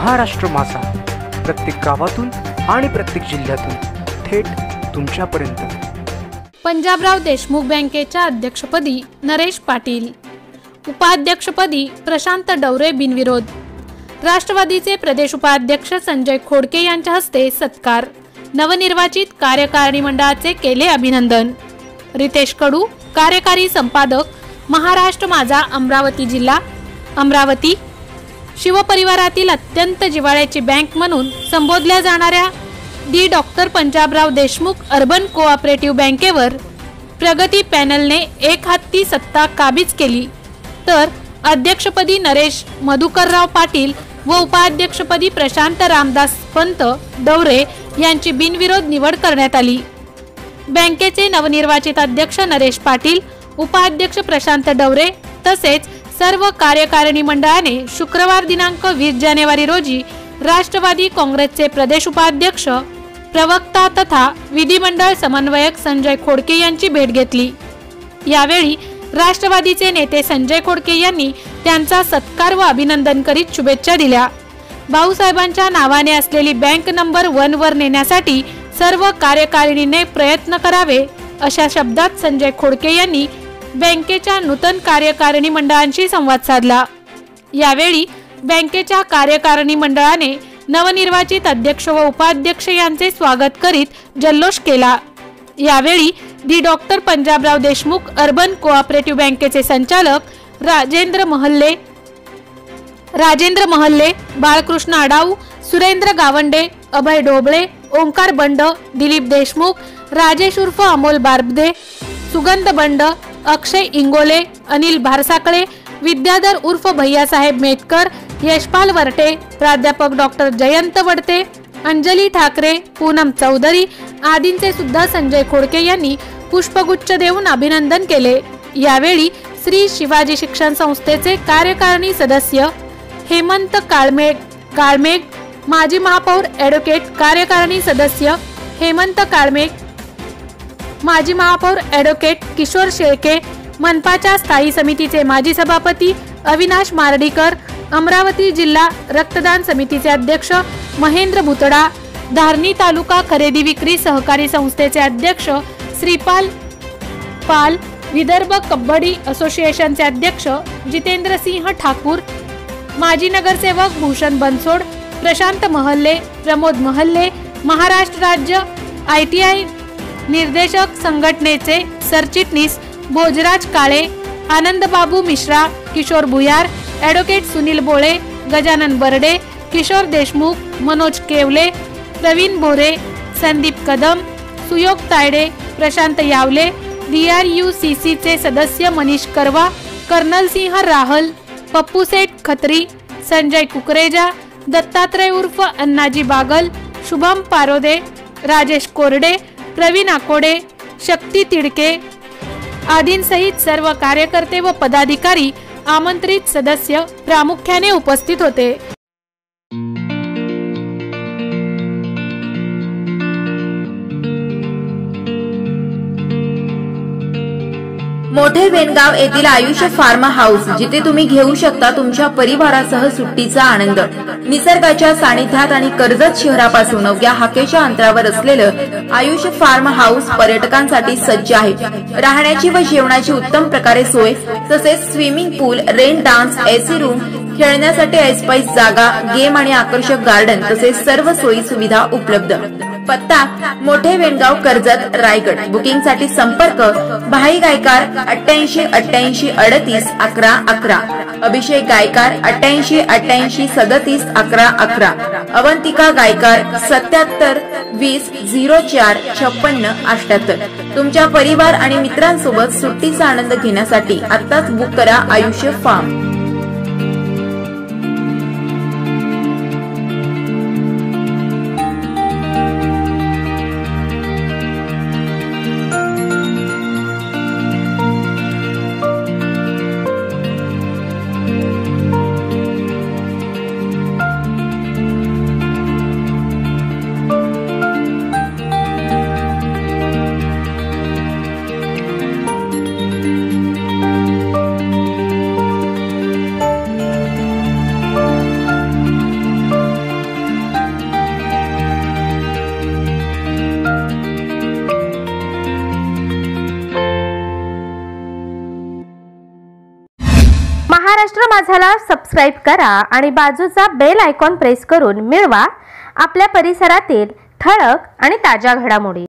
महाराष्ट्र माझा, प्रत्येक गावातून आणि प्रत्येक जिल्ह्यातून थेट तुमच्यापर्यंत। पंजाबराव देशमुख बँकेच्या अध्यक्षपदी नरेश पाटील, उपाध्यक्षपदी प्रशांत डवरे बिनविरोध। राष्ट्रवादीचे प्रदेश उपाध्यक्ष संजय खोडके यांच्या हस्ते सत्कार। नवनिर्वाचित कार्यकारिणी मंडळाचे केले अभिनंदन। रितेश कडू, कार्यकारी संपादक, महाराष्ट्र माझा, अमरावती जिल्हा, अमरावती। शिवपरिवारातील अत्यंत जिव्हाळ्याची बँक म्हणून संबोधल्या जाणाऱ्या doctor Panjabrao Deshmukh urban cooperative बँकेवर प्रगती पॅनलने एक हाती सत्ता काबीज केली, तर अध्यक्षपदी नरेश मधुकरराव पाटील व उपाध्यक्षपदी प्रशांत रामदास पंत डवरे यांची बिनविरोध निवड करण्यात आली। बँकेचे नवनिर्वाचित अध्यक्ष नरेश पाटील, उपाध्यक्ष प्रशांत डवरे तसेच सर्व कार्यकारिणी मंडळाने शुक्रवार दिनांक 20 जानेवारी रोजी राष्ट्रवादी काँग्रेसचे प्रदेश उपाध्यक्ष, प्रवक्ता तथा विधिमंडळ समन्वयक संजय खोडके यांची भेट घेतली। यावेळी राष्ट्रवादीचे नेते संजय खोडके यांनी त्यांचा सत्कार व अभिनंदन करीत शुभेच्छा दिल्या। भाऊसाहेबांच्या नावाने असलेली बँक नंबर 1 वर नेण्यासाठी सर्व कार्यकारिणीने प्रयत्न करावे, अशा शब्दात संजय खोडके यांनी बँकेच्या नूतन कार्यकारिणी मंडळांशी संवाद साधला। यावेळी बँकेच्या कार्यकारिणी मंडळाने नवनिर्वाचित अध्यक्ष व उपाध्यक्ष यांचे स्वागत करीत जल्लोष केला। यावेळी doctor Panjabrao Deshmukh urban cooperative बँकेचे संचालक राजेंद्र महल्ले, बाळकृष्ण आडाऊ, सुरेंद्र गावंडे, अभय ढोबळे, ओंकार बंड, दिलीप देशमुख, राजेश उर्फ अमोल बारबदे, सुगंध बंड, अक्षय इंगोले, अनिल भारसाकळे, विद्याधर उर्फ भैयासाहेब मेटकर, यशपाल वरटे, प्राध्यापक डॉक्टर जयंत वडते, अंजली ठाकरे, पूनम चौधरी आदींचे सुद्धा संजय खोडके यांनी पुष्पगुच्छ देऊन अभिनंदन केले। यावेळी श्री शिवाजी शिक्षण संस्थेचे कार्यकारिणी सदस्य हेमंत काळमेघ, माजी महापौर ॲडव्होकेट कार्यकारिणी सदस्य हेमंत काळमेघ, माजी महापौर ॲडव्होकेट किशोर शेळके, मनपाच्या स्थायी समितीचे माजी सभापती अविनाश मार्डीकर, अमरावती जिल्हा रक्तदान समितीचे अध्यक्ष महेंद्र भुतडा, धारणी तालुका खरेदी विक्री सहकारी संस्थेचे अध्यक्ष श्रीपाल पाल, विदर्भ कबड्डी असोसिएशनचे अध्यक्ष जितेंद्र सिंह ठाकूर, माजी नगरसेवक भूषण बनसोड, प्रशांत महल्ले, प्रमोद महल्ले, महाराष्ट्र राज्य ITI निर्देशक संघटनेचे सरचिटणीस भोजराज काळे, आनंदबाबू मिश्रा, किशोर भुयार, ॲडव्होकेट सुनील बोळे, गजानन बर्डे, किशोर देशमुख, मनोज केवले, प्रवीण बोरे, संदीप कदम, सुयोग तायडे, प्रशांत यावले, DRUCC चे सदस्य मनीष करवा, कर्नल सिंह राहल, पप्पू सेठ खत्री, संजय कुकरेजा, दत्तात्रय उर्फ अण्णाजी बागल, शुभम पारोदे, राजेश कोरडे, प्रवीण आकोडे, शक्ती तिडके आदींसहित सर्व कार्यकर्ते व पदाधिकारी, आमंत्रित सदस्य प्रामुख्याने उपस्थित होते। मोठे वेणगाव येथील आयुष्य फार्म हाऊस, जिथे तुम्ही घेऊ शकता तुमच्या परिवारासह सुट्टीचा आनंद। निसर्गाच्या सानिध्यात आणि कर्जत शहरापासून अवघ्या हाकेच्या अंतरावर असलेलं आयुष्य फार्म हाऊस पर्यटकांसाठी सज्ज आहे। राहण्याची व जेवणाची उत्तम प्रकारे सोय, तसेच स्विमिंग पूल, रेन डान्स, AC रूम, खेळण्यासाठी ऐसपैस जागा, गेम आणि आकर्षक गार्डन तसेच सर्व सोयी सुविधा उपलब्ध। पत्ता मोठे वेणगाव, कर्जत, रायगड। बुकिंग साठी संपर्क भाई गायकार 88 88 38 11 11, अभिषेक गायकार 88 88 37 11 11, अवंतिका गायकार 77 20 04 56 78। तुमच्या परिवार आणि मित्रांसोबत सुट्टीचा आनंद घेण्यासाठी आत्ताच बुक करा आयुष्य फार्म। महाराष्ट्र माझाला सबस्क्राईब करा आणि बाजूचा बेल आयकॉन प्रेस करून मिळवा आपल्या परिसरातील ठळक आणि ताज्या घडामोडी।